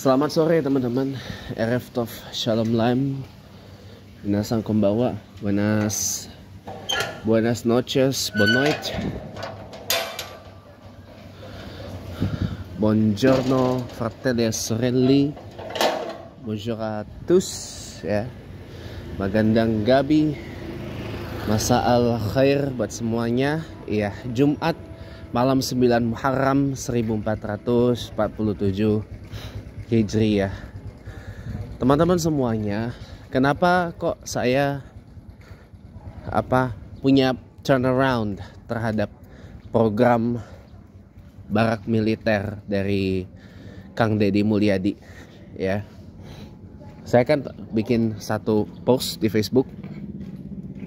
Selamat sore teman-teman. Erev Tov Shalom Laim. Minasan konbawa. Buenas noches. Bon noite. Buongiorno fratelli e sorelle. Bonjour à tous ya. Magandang gabi. Masa al khair buat semuanya. Iya, Jumat malam 9 Muharram 1447 Hijri ya. Teman-teman semuanya, kenapa kok saya punya turnaround terhadap program barak militer dari Kang Deddy Mulyadi ya. Saya kan bikin satu post di Facebook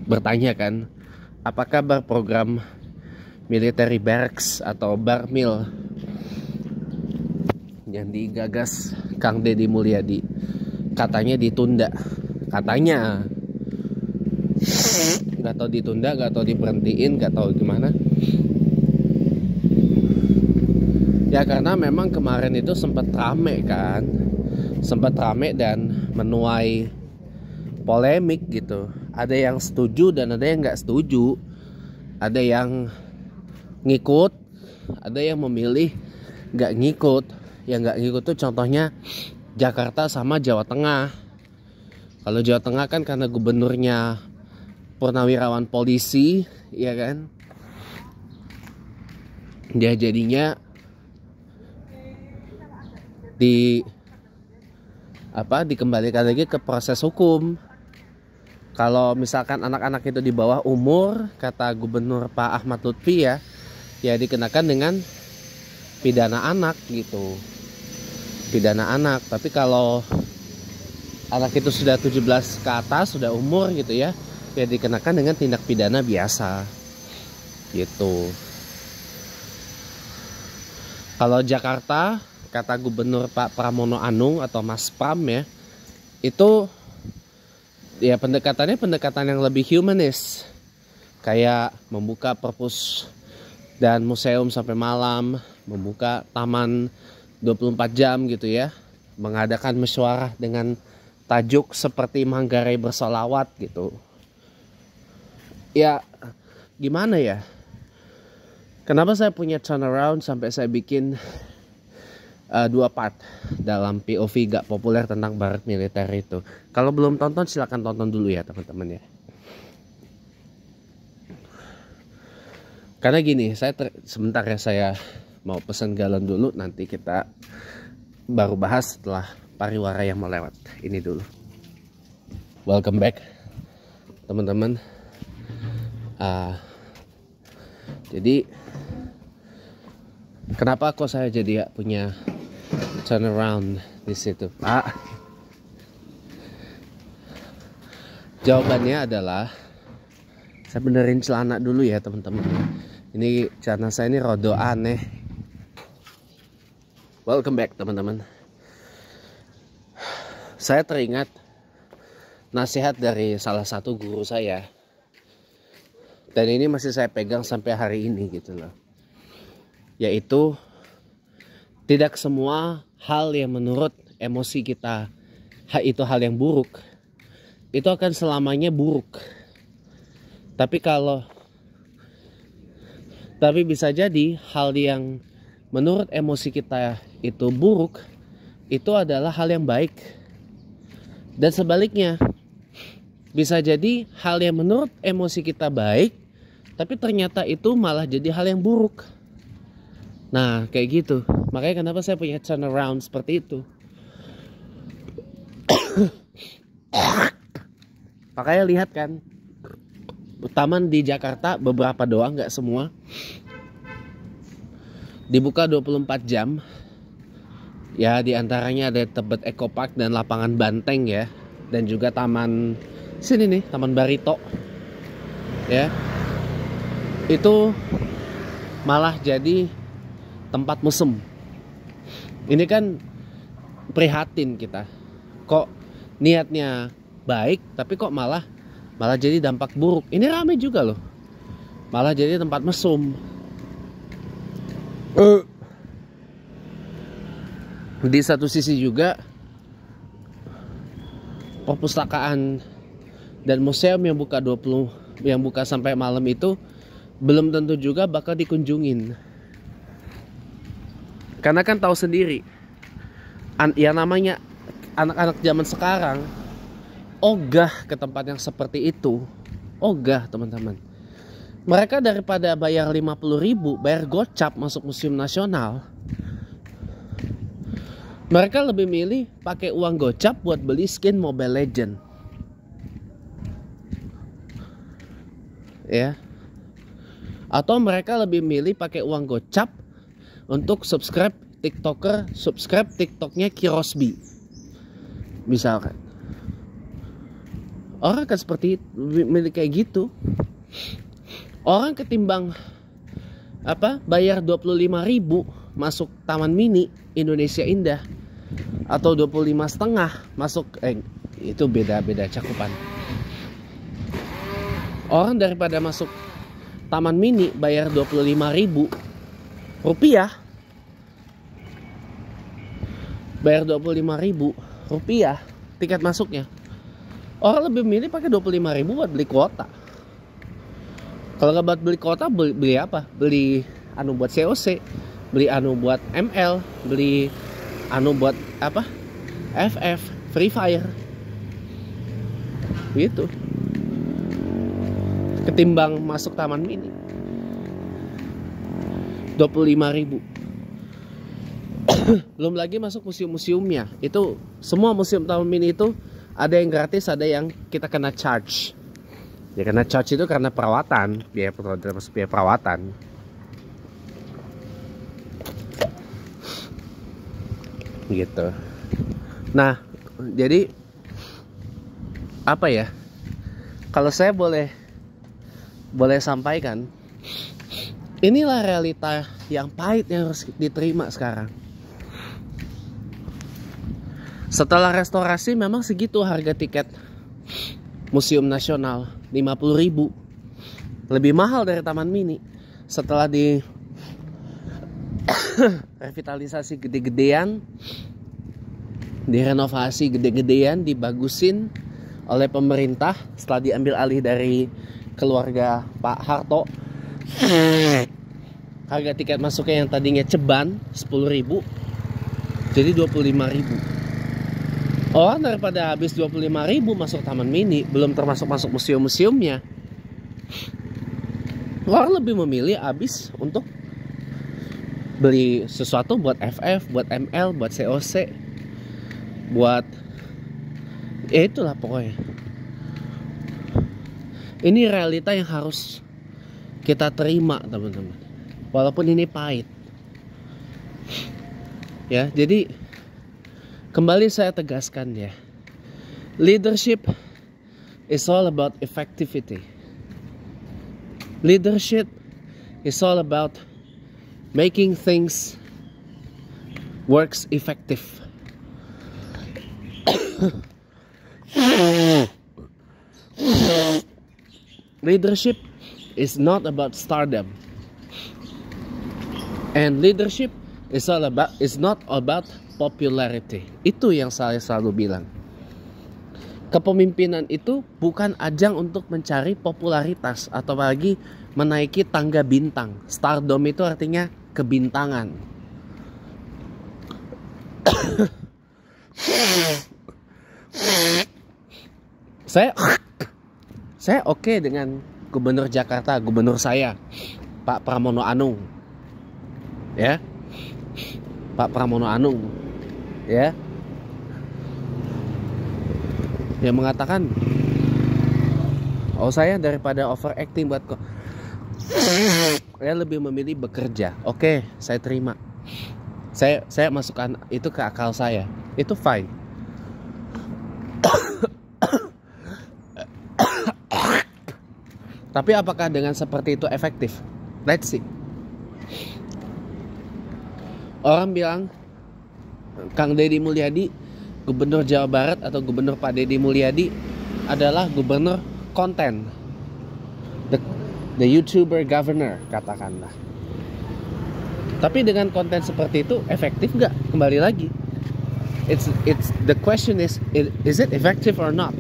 bertanya kan, apa kabar program military barracks atau barmil yang digagas Kang Deddy Mulyadi. Katanya ditunda, katanya nggak tahu ditunda, nggak tahu diberhentiin, nggak tahu gimana ya, karena memang kemarin itu sempat rame dan menuai polemik gitu. Ada yang setuju dan ada yang nggak setuju, ada yang ngikut, ada yang memilih nggak ngikut. Yang nggak ngikut tuh contohnya Jakarta sama Jawa Tengah. Kalau Jawa Tengah kan karena gubernurnya purnawirawan polisi, ya kan, dia jadinya dikembalikan lagi ke proses hukum. Kalau misalkan anak-anak itu di bawah umur, kata Gubernur Pak Ahmad Lutfi ya dikenakan dengan pidana anak gitu. Pidana anak. Tapi kalau anak itu sudah 17 ke atas, sudah umur gitu ya dikenakan dengan tindak pidana biasa gitu. Kalau Jakarta, kata Gubernur Pak Pramono Anung atau Mas Pram ya, itu ya pendekatan yang lebih humanis, kayak membuka perpus dan museum sampai malam, membuka taman 24 jam gitu ya, mengadakan musyawarah dengan tajuk seperti Manggarai bersolawat gitu. Ya gimana ya, kenapa saya punya turnaround sampai saya bikin 2 part dalam POV gak populer tentang barak militer itu. Kalau belum tonton silahkan tonton dulu ya teman-teman ya. Karena gini, sebentar ya, saya mau pesan galon dulu, nanti kita baru bahas setelah pariwara yang mau lewat. Ini dulu. Welcome back teman-teman. Jadi kenapa kok saya jadi punya turnaround di situ, Pak? Jawabannya adalah saya benerin celana dulu ya teman-teman. Ini celana saya ini rodo aneh. Welcome back teman-teman. Saya teringat nasihat dari salah satu guru saya, dan ini masih saya pegang sampai hari ini gitu loh. Yaitu tidak semua hal yang menurut emosi kita itu hal yang buruk, itu akan selamanya buruk. Tapi bisa jadi hal yang menurut emosi kita itu buruk, itu adalah hal yang baik. Dan sebaliknya, bisa jadi hal yang menurut emosi kita baik, tapi ternyata itu malah jadi hal yang buruk. Nah kayak gitu. Makanya kenapa saya punya turnaround seperti itu. Makanya lihat kan, taman di Jakarta beberapa doang, nggak semua, dibuka 24 jam ya. Diantaranya ada Tebet Eco Park dan lapangan banteng ya, dan juga taman sini nih, Taman Barito ya. Itu malah jadi tempat mesum. Ini kan prihatin kita, kok niatnya baik tapi kok malah jadi dampak buruk. Ini ramai juga loh, malah jadi tempat mesum. di satu sisi juga perpustakaan dan museum yang buka sampai malam itu belum tentu juga bakal dikunjungin. Karena kan tahu sendiri, yang namanya anak-anak zaman sekarang ogah ke tempat yang seperti itu. Ogah, teman-teman. Mereka daripada bayar 50.000, bayar gocap masuk Museum Nasional, mereka lebih milih pakai uang gocap buat beli skin Mobile Legend. Ya. Atau mereka lebih milih pakai uang gocap untuk subscribe TikToknya Kirosbi. Misalkan. Orang kan seperti milih kayak gitu. Orang ketimbang bayar 25.000 masuk Taman Mini Indonesia Indah atau 25,5 masuk itu beda cakupan. Orang daripada masuk Taman Mini bayar 25.000 rupiah, bayar 25.000 rupiah tiket masuknya, orang lebih milih pakai 25.000 buat beli kuota. Kalau nggak buat beli kuota, beli apa? Beli buat COC, beli buat ML, beli buat FF, Free Fire, gitu. Ketimbang masuk Taman Mini 25.000. Belum lagi masuk museum-museumnya. Itu semua museum Taman Mini itu ada yang gratis, ada yang kita kena charge. Ya kena charge itu karena perawatan, biaya perawatan. Gitu. Nah, jadi kalau saya boleh sampaikan, inilah realita yang pahit yang harus diterima sekarang. Setelah restorasi memang segitu harga tiket Museum Nasional, 50.000. Lebih mahal dari Taman Mini. Setelah di revitalisasi gede-gedean, direnovasi gede-gedean, dibagusin oleh pemerintah setelah diambil alih dari keluarga Pak Harto, harga tiket masuknya yang tadinya ceban 10.000 jadi 25.000. Orang daripada habis 25.000 masuk Taman Mini, belum termasuk masuk museum-museumnya, orang lebih memilih habis untuk beli sesuatu buat FF, buat ML, buat COC, buat itulah pokoknya. Ini realita yang harus kita terima, teman-teman. Walaupun ini pahit. Ya, jadi kembali saya tegaskan ya. Leadership is all about effectivity. Leadership is all about making things works effective. Leadership is not about stardom, and leadership is not about popularity. Itu yang saya selalu bilang. Kepemimpinan itu bukan ajang untuk mencari popularitas atau lagi menaiki tangga bintang. Stardom itu artinya kebintangan. Saya oke dengan Gubernur Jakarta, gubernur saya, Pak Pramono Anung. Ya. Pak Pramono Anung. Ya. Yang mengatakan, saya daripada overacting buat kok, saya lebih memilih bekerja. Oke, saya terima. Saya masukkan itu ke akal saya. Itu fine. Tapi apakah dengan seperti itu efektif? Let's see. Orang bilang Kang Deddy Mulyadi, Gubernur Jawa Barat atau Gubernur Pak Deddy Mulyadi adalah gubernur konten, the YouTuber governor, katakanlah. Tapi dengan konten seperti itu efektif nggak? Kembali lagi, It's the question is it effective or not?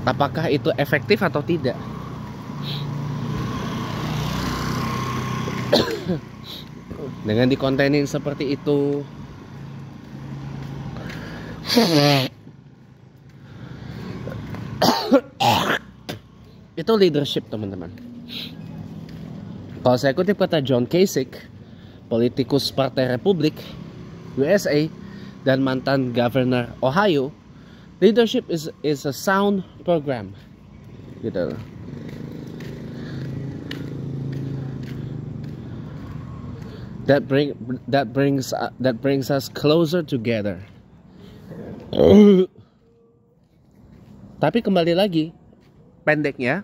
Apakah itu efektif atau tidak? Dengan dikontenin seperti itu, itu leadership, teman-teman. Kalau saya kutip kata John Kasich, politikus Partai Republik USA dan mantan Governor Ohio, leadership is a sound program, gitu. That brings us closer together. Tapi kembali lagi, pendeknya,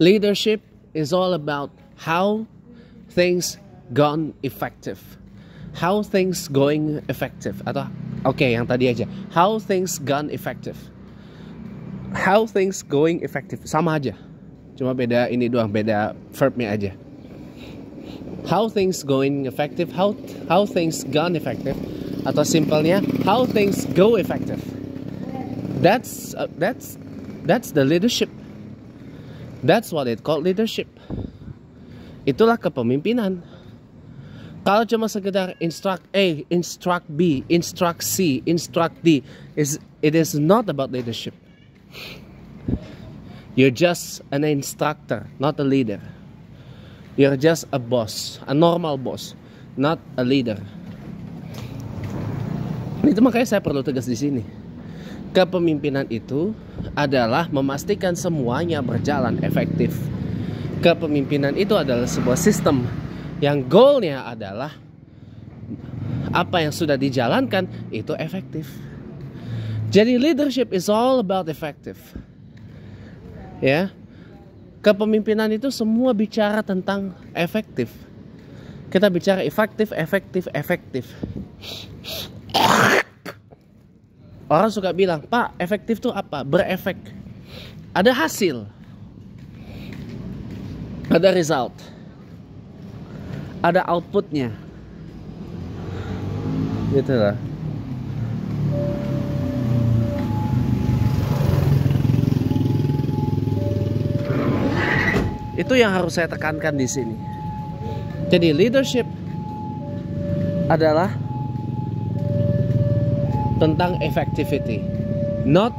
leadership is all about how things gone effective. How things going effective. Atau yang tadi aja. How things gone effective. How things going effective. Sama aja. Cuma beda ini doang, beda verbnya aja. How things going effective. How things gone effective. Atau simpelnya, how things go effective. That's the leadership. That's what it called leadership. Itulah kepemimpinan. Kalau cuma sekedar instruct A, instruct B, instruct C, instruct D, it is not about leadership. You're just an instructor, not a leader. You're just a boss, a normal boss, not a leader. Itu makanya saya perlu tegas di sini. Kepemimpinan itu adalah memastikan semuanya berjalan efektif. Kepemimpinan itu adalah sebuah sistem yang goalnya adalah apa yang sudah dijalankan itu efektif. Jadi leadership is all about effective. Ya, kepemimpinan itu semua bicara tentang efektif. Kita bicara efektif. Orang suka bilang, Pak, efektif itu apa? Berefek. Ada hasil. Ada result. Ada outputnya. Gitu lah. Itu yang harus saya tekankan di sini. Jadi leadership adalah tentang effectivity, not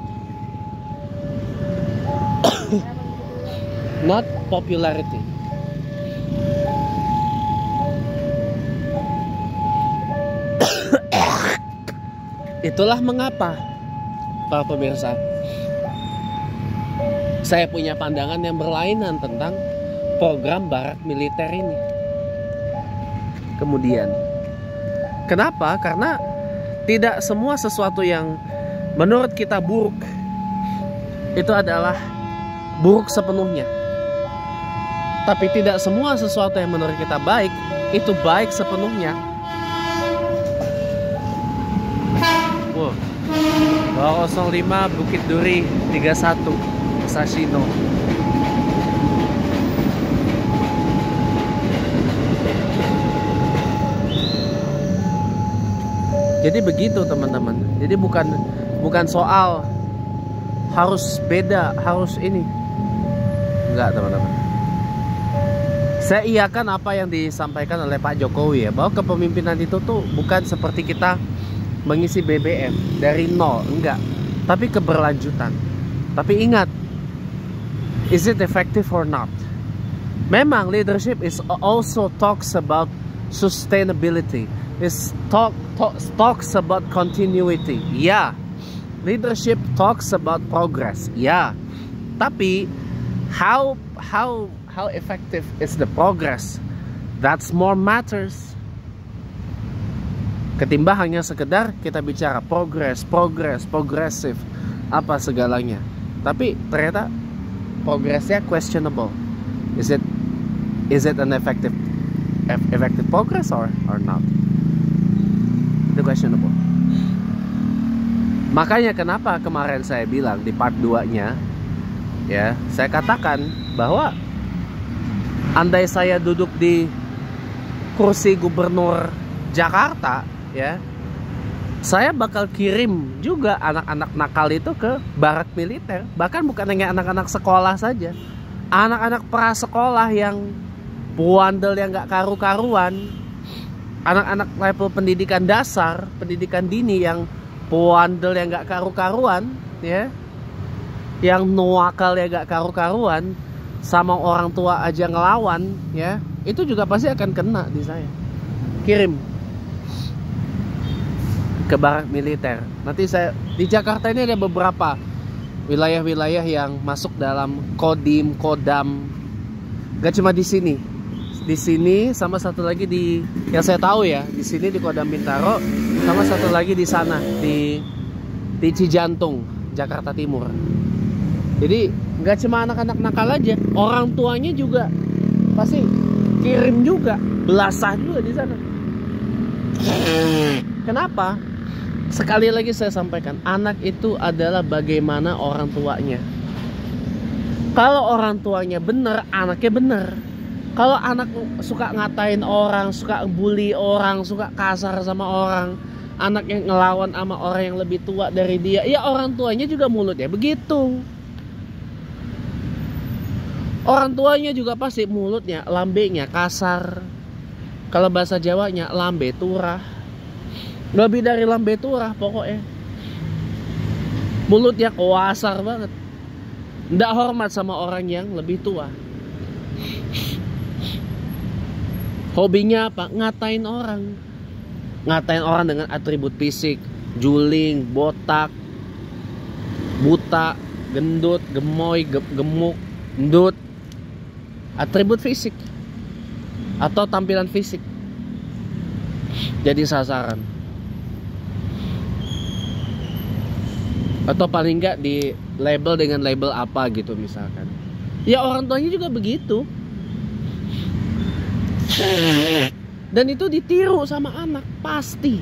popularity. Itulah mengapa, para pemirsa, saya punya pandangan yang berlainan tentang program barak militer ini. Kemudian, kenapa? Karena tidak semua sesuatu yang menurut kita buruk itu adalah buruk sepenuhnya. Tapi tidak semua sesuatu yang menurut kita baik itu baik sepenuhnya. Wow. 205 Bukit Duri 31 Sashino. Jadi begitu, teman-teman. Jadi bukan soal harus beda, harus ini. Enggak, teman-teman. Saya iakan apa yang disampaikan oleh Pak Jokowi ya, bahwa kepemimpinan itu tuh bukan seperti kita mengisi BBM dari nol, enggak. Tapi keberlanjutan. Tapi ingat, is it effective or not? Memang leadership is also talks about sustainability. It talks about continuity. Ya, leadership talks about progress. Ya, tapi how effective is the progress? That's more matters. Ketimbang hanya sekedar kita bicara progressive, apa segalanya. Tapi ternyata progressnya questionable. Is it an effective progress or not? Questionable. Makanya kenapa kemarin saya bilang di part 2-nya ya, saya katakan bahwa andai saya duduk di kursi gubernur Jakarta, ya, saya bakal kirim juga anak-anak nakal itu ke barak militer. Bahkan bukan hanya anak-anak sekolah saja, anak-anak prasekolah yang buandel yang gak karu-karuan, anak-anak level pendidikan dasar, pendidikan dini yang buandel yang gak karu-karuan, ya, yang nuakal ya gak karu-karuan, sama orang tua aja ngelawan, ya, itu juga pasti akan kena di saya. Kirim ke barak militer. Nanti saya di Jakarta ini ada beberapa wilayah-wilayah yang masuk dalam Kodim, Kodam. Gak cuma di sini. Di sini sama satu lagi di yang saya tahu ya, di sini di Kodam Bintaro, sama satu lagi di sana di Cijantung, Jakarta Timur. Jadi nggak cuma anak-anak nakal aja, orang tuanya juga pasti kirim juga, belasah juga di sana. Kenapa? Sekali lagi saya sampaikan, anak itu adalah bagaimana orang tuanya. Kalau orang tuanya benar, anaknya benar. Kalau anak suka ngatain orang, suka bully orang, suka kasar sama orang, anak yang ngelawan sama orang yang lebih tua dari dia, ya orang tuanya juga mulutnya begitu. Orang tuanya juga pasti mulutnya, lambenya kasar. Kalau bahasa Jawanya lambe turah. Lebih dari lambe turah pokoknya. Mulutnya kasar banget. Nggak hormat sama orang yang lebih tua. Hobinya apa? Ngatain orang. Ngatain orang dengan atribut fisik, juling, botak, buta, gendut, gemoy, gemuk, endut. Atribut fisik atau tampilan fisik jadi sasaran. Atau paling enggak di label dengan label apa gitu misalkan. Ya orang tuanya juga begitu. Dan itu ditiru sama anak pasti.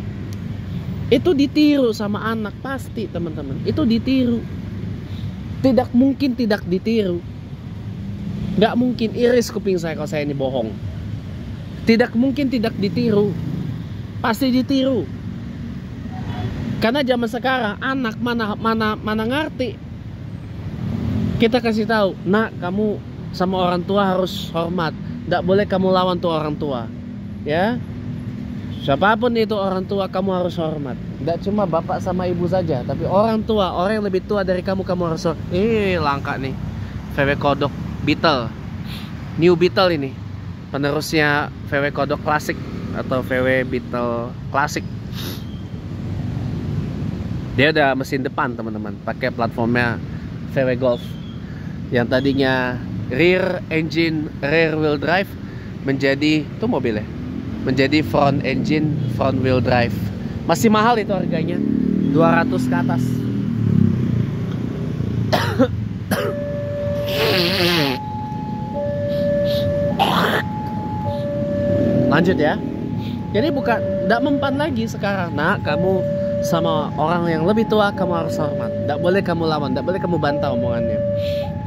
Itu ditiru sama anak pasti, teman-teman. Itu ditiru. Tidak mungkin tidak ditiru. Gak mungkin, iris kuping saya kalau saya ini bohong. Tidak mungkin tidak ditiru. Pasti ditiru. Karena zaman sekarang anak mana ngerti. Kita kasih tahu, nak, kamu sama orang tua harus hormat. Gak boleh kamu lawan tuh orang tua. Ya, siapapun itu orang tua kamu harus hormat. Gak cuma bapak sama ibu saja, tapi orang tua, orang yang lebih tua dari kamu harus hormat. Langka nih VW Kodok Beetle, New Beetle ini, penerusnya VW Kodok Klasik atau VW Beetle Klasik. Dia ada mesin depan, teman-teman, pakai platformnya VW Golf. Yang tadinya rear engine, rear wheel drive, menjadi itu mobilnya, menjadi front engine, front wheel drive. Masih mahal itu harganya, 200 ke atas. Lanjut ya. Jadi bukan, tidak mempan lagi sekarang. Nah, kamu sama orang yang lebih tua kamu harus hormat. Tidak boleh kamu lawan, tidak boleh kamu bantah omongannya.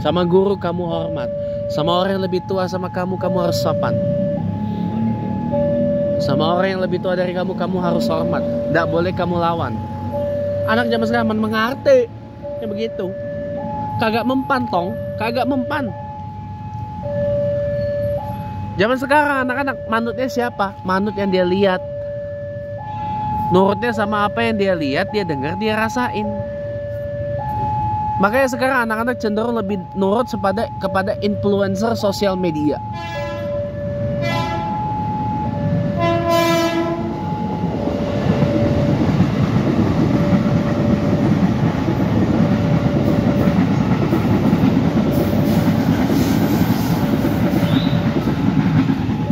Sama guru kamu hormat. Sama orang yang lebih tua sama kamu harus sopan. Sama orang yang lebih tua dari kamu harus hormat. Tidak boleh kamu lawan. Anak zaman sekarang mengerti ya begitu. Kagak mempan tong, kagak mempan. Zaman sekarang anak-anak manutnya siapa? Manut yang dia lihat. Nurutnya sama apa yang dia lihat, dia dengar, dia rasain. Makanya sekarang anak-anak cenderung lebih nurut kepada influencer sosial media.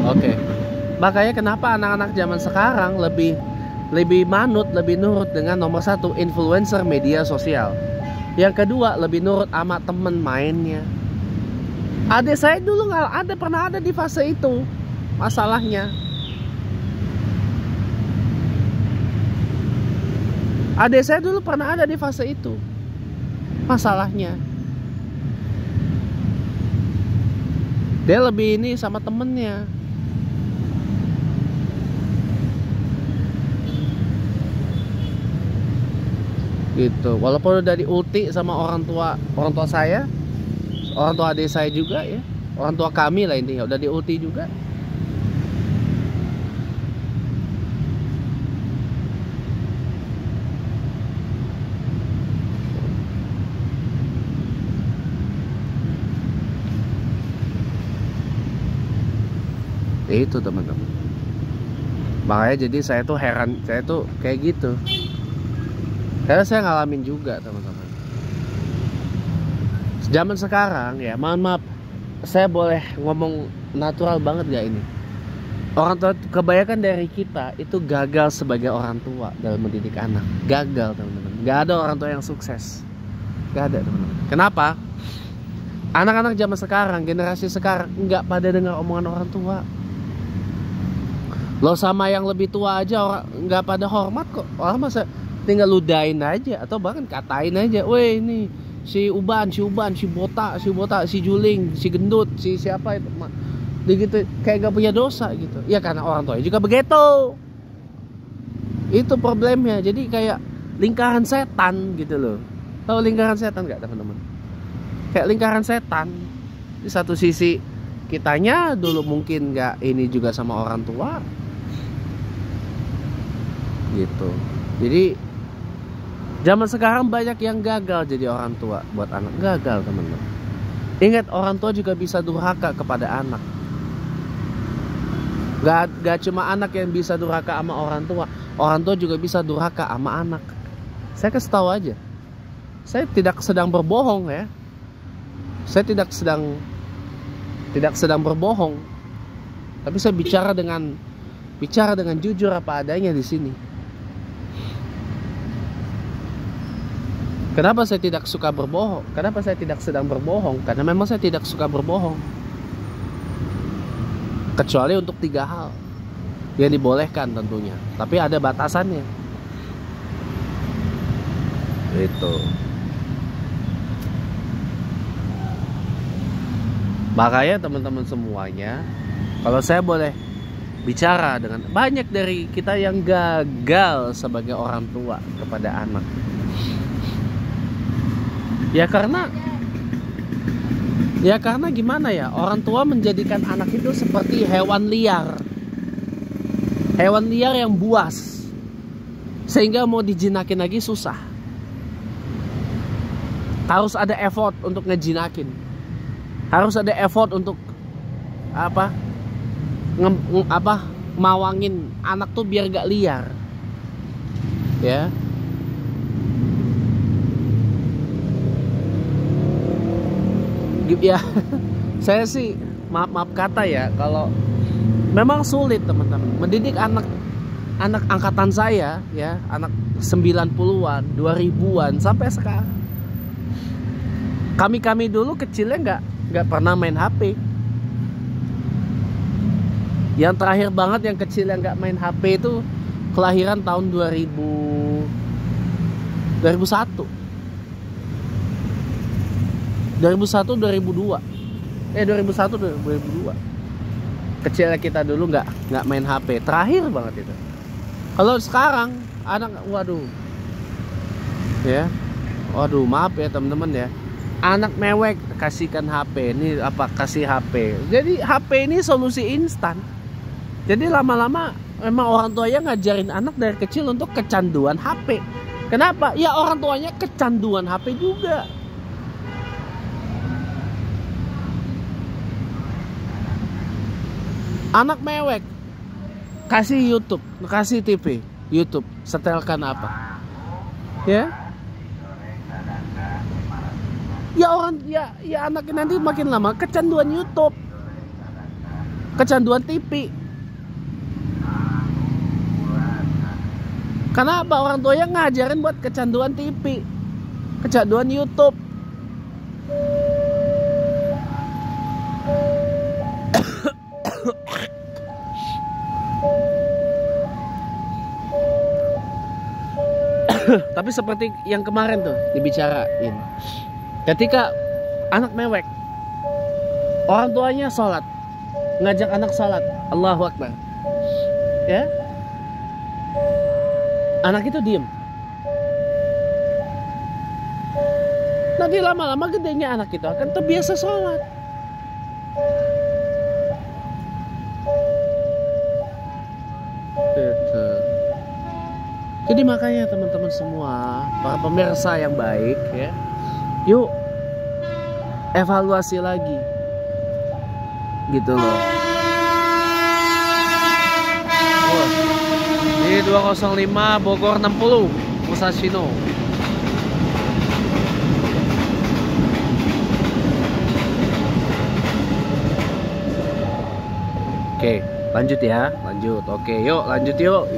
Oke. Makanya kenapa anak-anak zaman sekarang lebih manut, lebih nurut dengan nomor satu, influencer media sosial. Yang kedua, lebih nurut sama temen mainnya. Adik saya dulu pernah ada di fase itu. Masalahnya adik saya dulu pernah ada di fase itu. Masalahnya Dia lebih ini sama temennya. Gitu. Walaupun udah diulti sama orang tua saya, orang tua adik saya juga ya, orang tua kami lah intinya udah diulti juga. Itu teman-teman. Makanya jadi saya tuh heran, saya tuh kayak gitu. Karena saya ngalamin juga teman-teman. Zaman sekarang ya, mohon maaf, saya boleh ngomong natural banget gak ini? Orang tua, kebanyakan dari kita itu gagal sebagai orang tua dalam mendidik anak. Gagal teman-teman. Gak ada orang tua yang sukses. Gak ada teman-teman. Kenapa? Anak-anak zaman sekarang, generasi sekarang nggak pada dengar omongan orang tua. Lo sama yang lebih tua aja orang nggak pada hormat kok. Orang masa tinggal ludahin aja atau bahkan katain aja. Weh ini si Uban, si botak, si Juling, si gendut, si siapa itu. Begitu kayak gak punya dosa gitu. Ya karena orang tua juga begitu. Itu problemnya. Jadi kayak lingkaran setan gitu loh. Tahu lingkaran setan nggak teman-teman? Kayak lingkaran setan. Di satu sisi kitanya dulu mungkin nggak ini juga sama orang tua. Gitu. Jadi zaman sekarang banyak yang gagal jadi orang tua buat anak. Gagal teman-teman. Ingat, orang tua juga bisa durhaka kepada anak. Gak cuma anak yang bisa durhaka sama orang tua juga bisa durhaka sama anak. Saya kasih tahu aja. Saya tidak sedang berbohong ya. Saya tidak sedang berbohong. Tapi saya bicara dengan jujur apa adanya di sini. Kenapa saya tidak suka berbohong? Kenapa saya tidak sedang berbohong? Karena memang saya tidak suka berbohong. Kecuali untuk 3 hal yang dibolehkan tentunya. Tapi ada batasannya. Itu. Makanya teman-teman semuanya, kalau saya boleh bicara dengan banyak dari kita yang gagal sebagai orang tua kepada anak. Ya karena gimana ya, orang tua menjadikan anak itu seperti hewan liar. Hewan liar yang buas. Sehingga mau dijinakin lagi susah. Harus ada effort untuk ngejinakin. Harus ada effort untuk mawangin anak tuh biar gak liar. Ya. Ya, saya sih maaf kata ya, kalau memang sulit teman-teman mendidik anak angkatan saya ya, anak 90-an, 2000-an sampai sekarang. Kami dulu kecilnya nggak pernah main HP. Yang terakhir banget yang kecil yang nggak main HP itu kelahiran tahun 2001 2002. 2002. Kecilnya kita dulu nggak main HP. Terakhir banget itu. Kalau sekarang anak, waduh. Ya. Waduh, maaf ya teman-teman ya. Anak mewek kasihkan HP. Ini kasih HP. Jadi HP ini solusi instan. Jadi lama-lama memang orang tuanya ngajarin anak dari kecil untuk kecanduan HP. Kenapa? Ya orang tuanya kecanduan HP juga. Anak mewek kasih YouTube, kasih TV, YouTube, setelkan apa? Ya? Ya anaknya nanti makin lama kecanduan YouTube. Kecanduan TV. Kenapa? Orang tuanya ngajarin buat kecanduan TV, kecanduan YouTube. Tapi seperti yang kemarin tuh dibicarain, ketika anak mewek Orang tuanya sholat, ngajak anak sholat, Allahu Akbar. Ya, anak itu diem. Nanti lama-lama gedenya anak itu akan terbiasa sholat. Gitu. Jadi makanya teman-teman semua, para pemirsa yang baik ya, yuk evaluasi lagi, gitu loh. Oh, ini 205 Bogor 60 Musashino. Oke, lanjut ya, lanjut. Oke, yuk lanjut yuk.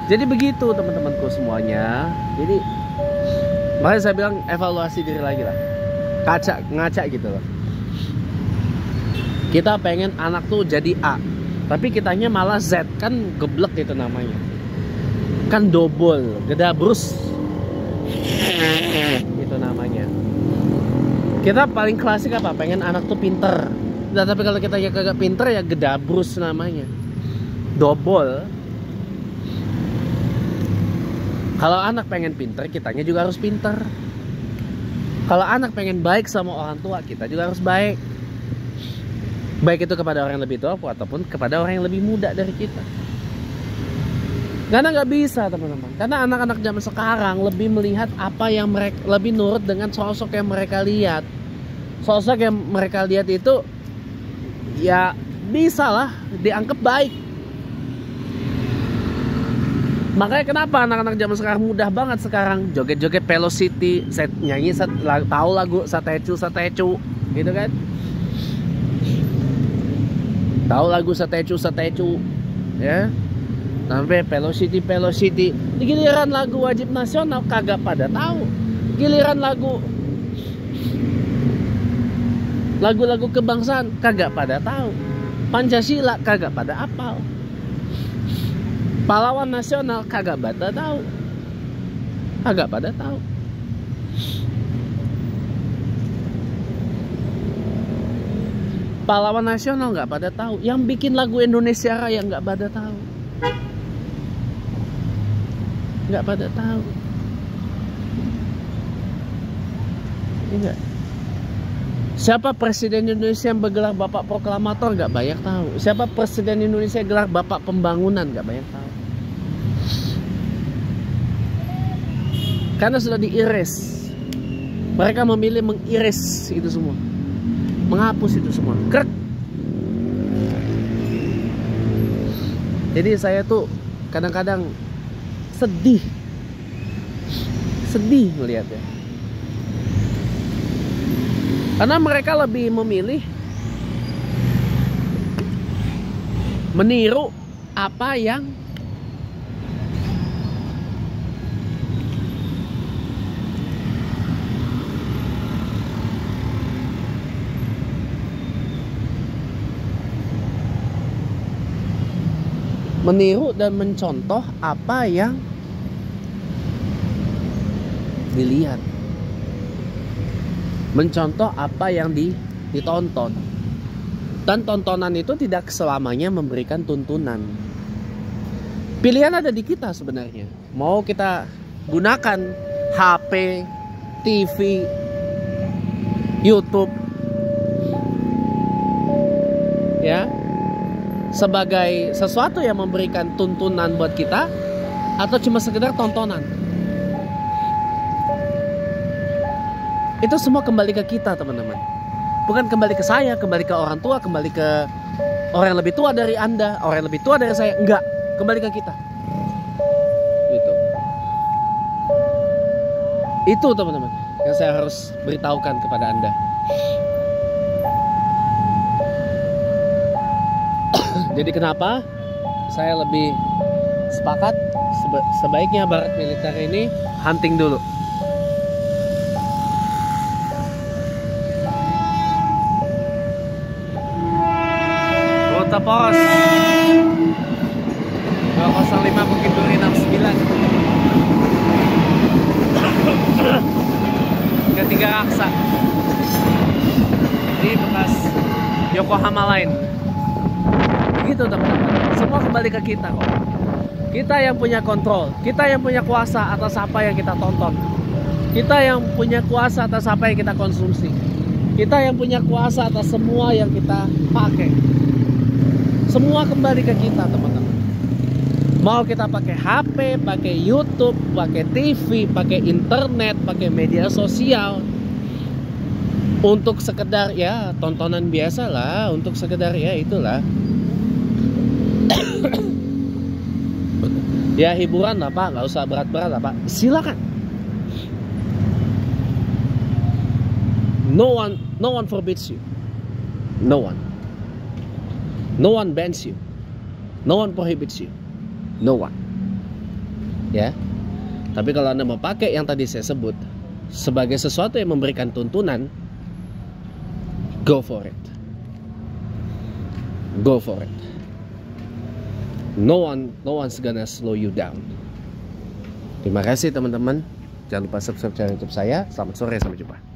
Jadi begitu teman-temanku semuanya. Jadi makanya saya bilang evaluasi diri lagi lah, ngaca gitu loh. Kita pengen anak tuh jadi A, tapi kitanya malah Z, kan geblek itu namanya. Kan double, gedabrus itu namanya. Kita paling klasik apa? Pengen anak tuh pinter. Nah, tapi kalau kita ya kagak pinter ya gedabrus namanya. Double. Kalau anak pengen pinter, kitanya juga harus pinter. Kalau anak pengen baik sama orang tua, kita juga harus baik. Baik itu kepada orang yang lebih tua ataupun kepada orang yang lebih muda dari kita. Karena nggak bisa teman-teman. Karena anak-anak zaman sekarang lebih melihat apa yang mereka, lebih nurut dengan sosok yang mereka lihat. Sosok yang mereka lihat itu ya bisa lah dianggap baik. Makanya kenapa anak-anak zaman sekarang mudah banget sekarang joget-joget Velocity, nyanyi tahu lagu Satecu gitu kan? Tahu lagu Satecu ya. Sampai Velocity. Di giliran lagu wajib nasional kagak pada tahu. Giliran lagu-lagu kebangsaan kagak pada tahu. Pancasila kagak pada apal. Pahlawan nasional kagak pada tahu. Pahlawan nasional nggak pada tahu. Yang bikin lagu Indonesia Raya nggak pada tahu. Enggak. Siapa presiden Indonesia yang bergelar Bapak Proklamator nggak banyak tahu. Siapa presiden Indonesia yang gelar Bapak Pembangunan nggak banyak tahu. Karena sudah diiris. Mereka memilih mengiris itu semua, menghapus itu semua. Krek. Jadi saya tuh kadang-kadang sedih melihatnya. Karena mereka lebih memilih meniru apa yang meniru dan mencontoh apa yang dilihat, mencontoh apa yang ditonton. Dan tontonan itu tidak selamanya memberikan tuntunan. Pilihan ada di kita sebenarnya. Mau kita gunakan HP, TV, YouTube ya, sebagai sesuatu yang memberikan tuntunan buat kita, atau cuma sekedar tontonan. Itu semua kembali ke kita teman-teman. Bukan kembali ke saya, kembali ke orang tua, kembali ke orang yang lebih tua dari Anda, orang yang lebih tua dari saya. Enggak, kembali ke kita. Gitu. Itu teman-teman yang saya harus beritahukan kepada Anda. Jadi kenapa saya lebih sepakat sebaiknya barat militer ini hunting dulu. Kota Pos 205 Bukit Duri 69 ketiga Raksa. di bekas Yokohama Line. Begitu teman-teman. Semua kembali ke kita kok. Kita yang punya kontrol, kita yang punya kuasa atas apa yang kita tonton. Kita yang punya kuasa atas apa yang kita konsumsi. Kita yang punya kuasa atas semua yang kita pakai. Semua kembali ke kita teman-teman. Mau kita pakai HP, pakai YouTube, pakai TV, pakai internet, pakai media sosial, untuk sekedar ya tontonan biasa lah, untuk sekedar ya itulah ya hiburan lah Pak, nggak usah berat-berat lah Pak, silakan. No one forbids you. No one bans you. No one prohibits you. No one. Ya. Tapi kalau Anda mau pakai yang tadi saya sebut sebagai sesuatu yang memberikan tuntunan, go for it. Go for it. No one's gonna slow you down. Terima kasih teman-teman. Jangan lupa subscribe channel YouTube saya. Selamat sore, sampai jumpa.